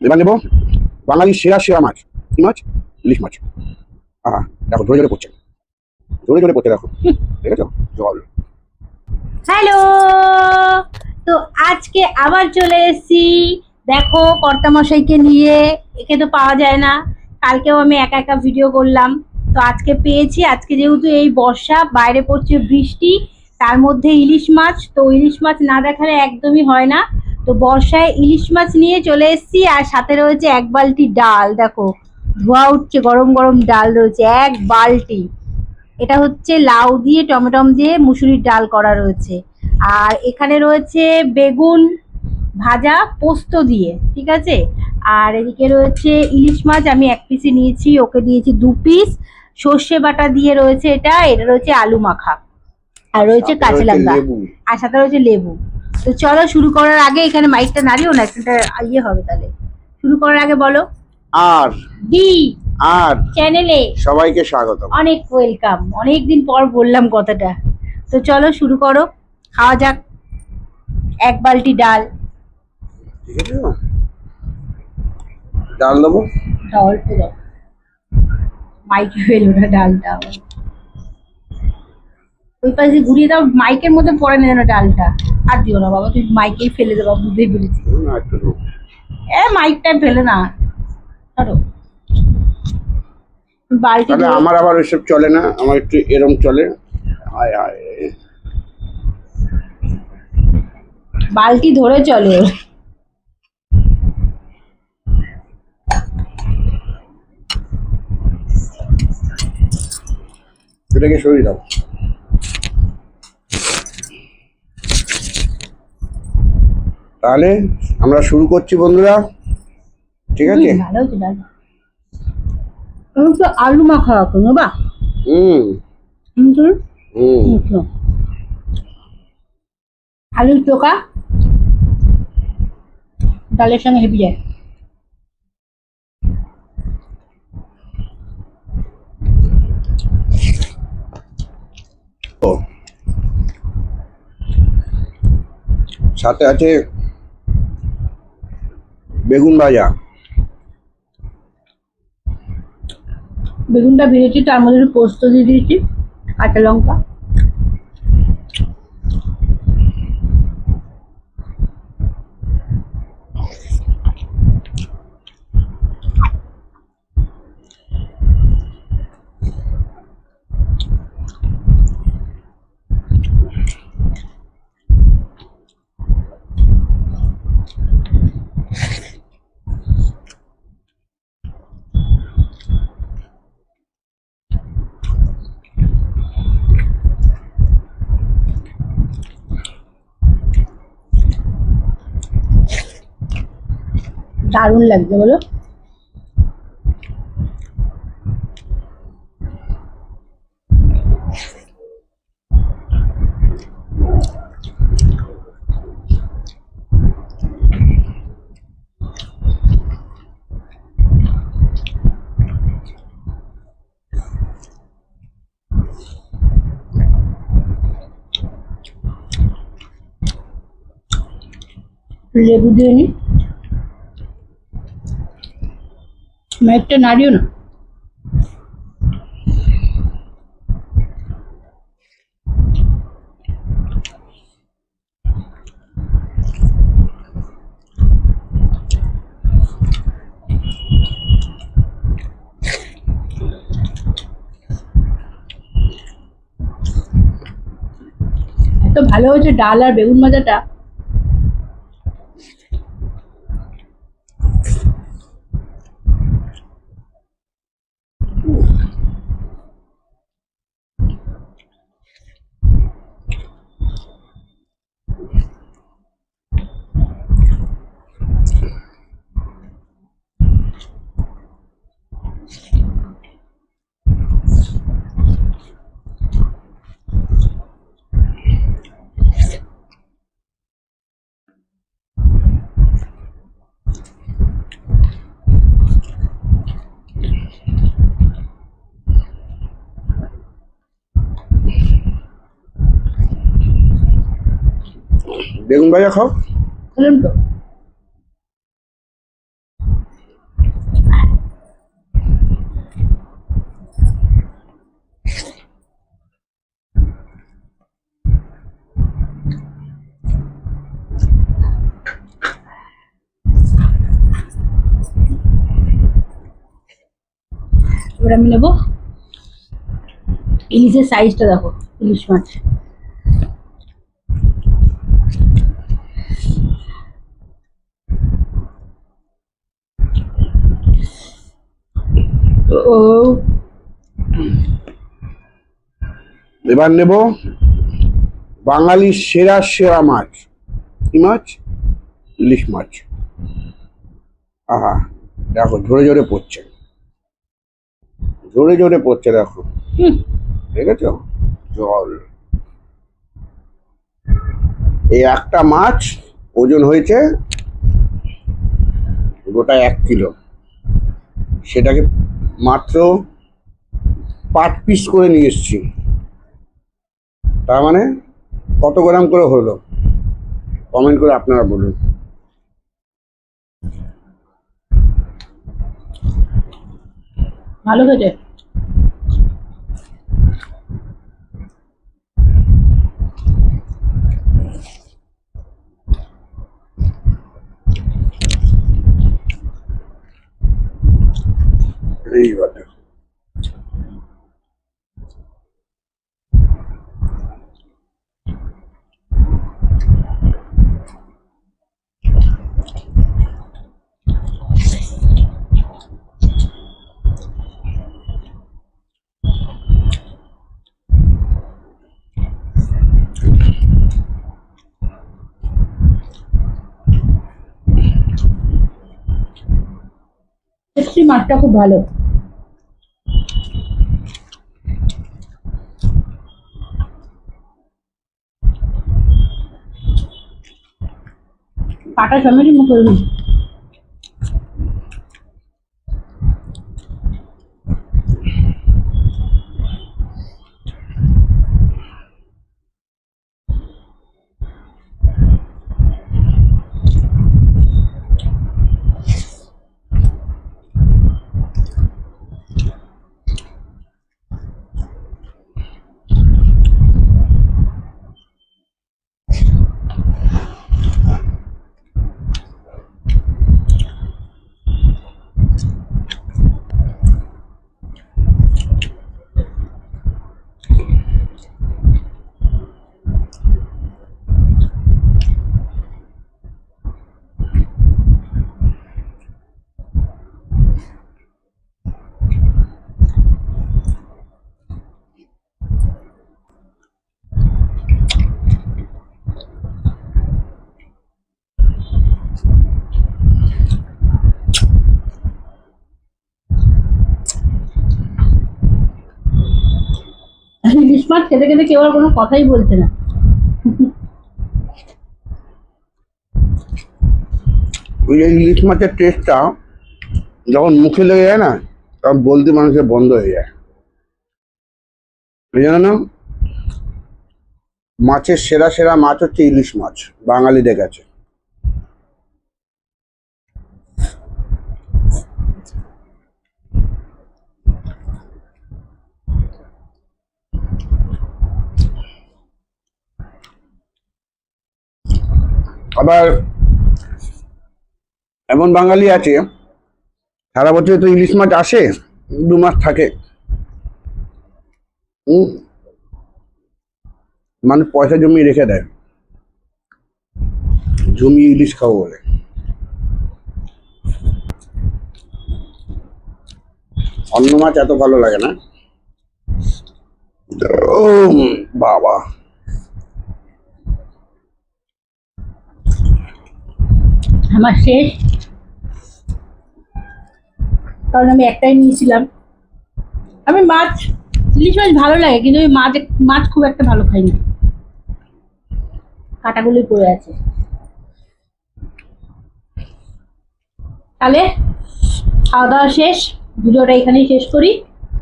এবার নেবো বাঙালির সেরা সেরা মাছ। কি মাছ? ইলিশ মাছ। দেখো ধরে ধরে পড়ছে, ধরে ধরে পড়ছে, দেখো ঠিক আছে জল। হ্যালো, তো আজকে আবার চলে এসেছি দেখো কর্তামশাইকে নিয়ে। একে তো পাওয়া যায় না, কালকেও আমি একা একা ভিডিও করলাম, তো আজকে পেয়েছি। আজকে যেহেতু এই বর্ষা, বাইরে পড়ছে বৃষ্টি, তার মধ্যে ইলিশ মাছ, তো ইলিশ মাছ না দেখালে একদমই হয় না। তো বর্ষায় ইলিশ মাছ নিয়ে চলে এসেছি, আর সাথে রয়েছে এক বালতি ডাল। দেখো ধোয়া উঠছে, গরম গরম ডাল রয়েছে এক বালতি। এটা হচ্ছে লাউ দিয়ে টমেটম দিয়ে মুসুরির ডাল করা রয়েছে। আর এখানে রয়েছে বেগুন ভাজা পোস্ত দিয়ে, ঠিক আছে। আর এদিকে রয়েছে ইলিশ মাছ, আমি এক পিসই নিয়েছি, ওকে দিয়েছি 2 পিস। সর্ষে বাটা দিয়ে রয়েছে এটা, এটা রয়েছে আলু মাখা, আর রয়েছে কাঁচা লঙ্কা, আর সাথে রয়েছে লেবু। তো চলো শুরু করার আগে, এখানে মাইকটা নাড়িও না, একটা ইয়ে হবে তাহলে। শুরু করার আগে বলো আর ডি আর চ্যানেলে সবাইকে স্বাগত। অনেক ওয়েলকাম, অনেকদিন পর বললাম কথাটা। তো চলো শুরু করো, খাওয়া যাক। এক বালতি ডাল, ঠিক আছে, ডাল দেবো। অল্প দাও, মাইকে ফেলো না ডালটা। ওই পাশে ঘুরিয়ে দাও, মাইকের মধ্যে পড়ে না যেন ডালটা। আর দিও না বাবা, তুই মাইকেই ফেলে দেবো, বুঝতেই পেরেছি। একটু দেবো। মাইকটা ফেলে না, ধরো বালতি তাহলে আমার আবার ওইসব চলে না, আমার একটু এরম চলে। হায় হায়, বালতি ধরে চলে। এটাকে সরিয়ে দাও। তাহলে আমরা শুরু করছি বন্ধুরা, ঠিক আছে। ভালো হচ্ছে ডাল, তো আলু মাখা রাখো বা। হুম হুম আলুর চোখা ডালের সঙ্গে হেবি যায়। ও, সাথে আছে বেগুন ভাজা। বেগুনটা ভেজেছি, তার মধ্যে একটু পোস্ত দিয়ে দিয়েছি, কাঁচা লঙ্কা। দারুণ লাগছে বলো। লেবু দিয়ে নি, একটা নাড়িও না। এত ভালো হয়েছে ডাল আর বেগুন ভাজাটা। বেগুন ভাজা খাও। বললাম তো এবার আমি নেব ইলিশের সাইজটা দেখো, ইলিশ মাছ। ও এবার নেব বাঙালির সেরা সেরা মাছ। কি মাছ? ইলিশ মাছ। আহা, দেখো ঝরে ঝরে পড়ছে, ঝরে ঝরে পড়ছে, দেখো হুম, দেখেছ জল। এই একটা মাছ ওজন হয়েছে গোটা 1 কিলো। সেটাকে মাত্র 5 পিস করে নিয়ে এসছি। তার মানে কত গ্রাম করে হলো? কমেন্ট করে আপনারা বলুন। ভালো হয়েছে। এইবার দেখো। সত্যি মাছটা খুব ভালো। কাটা সমেতই মুখে দিই। ইলিশ মাছ খেতে খেতে কেউ আর কোনো কথাই বলছে না। ওই যে ইলিশ মাছের টেস্টটা যখন মুখে লেগে যায় না, তখন বলতে মানুষের বন্ধ হয়ে যায়। এই জন্য না, মাছের সেরা সেরা মাছ হচ্ছে ইলিশ মাছ, বাঙালিদের কাছে। আবার এমন বাঙালি আছে সারা বছর তো ইলিশ মাছ আসে, 2 মাস থাকে। মানে পয়সা জমিয়ে রেখে দেয়, জমিয়ে ইলিশ খাবো বলে। অন্য মাছ এত ভালো লাগে না। ও বাবা, আমার শেষ, কারণ আমি একটাই নিয়েছিলাম। আমি মাছ, ইলিশ মাছ ভালো লাগে, কিন্তু আমি মাছ খুব একটা ভালো খাই না, কাঁটাগুলোই পড়ে আছে। তাহলে খাওয়া দাওয়া শেষ, ভিডিওটা এখানেই শেষ করি।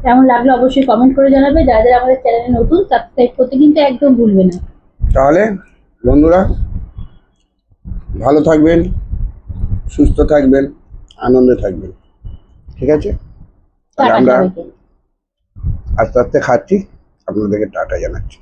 কেমন লাগলো অবশ্যই কমেন্ট করে জানাবে। যারা যারা আমাদের চ্যানেলে নতুন, সাবস্ক্রাইব করতে কিন্তু একদম ভুলবে না। তাহলে বন্ধুরা ভালো থাকবেন, সুস্থ থাকবেন, আনন্দে থাকবেন, ঠিক আছে? তাহলে টাটা আমরা সবাইকে। আস্তে আস্তে খাচ্ছি, আপনাদেরকে টাটা জানাচ্ছি।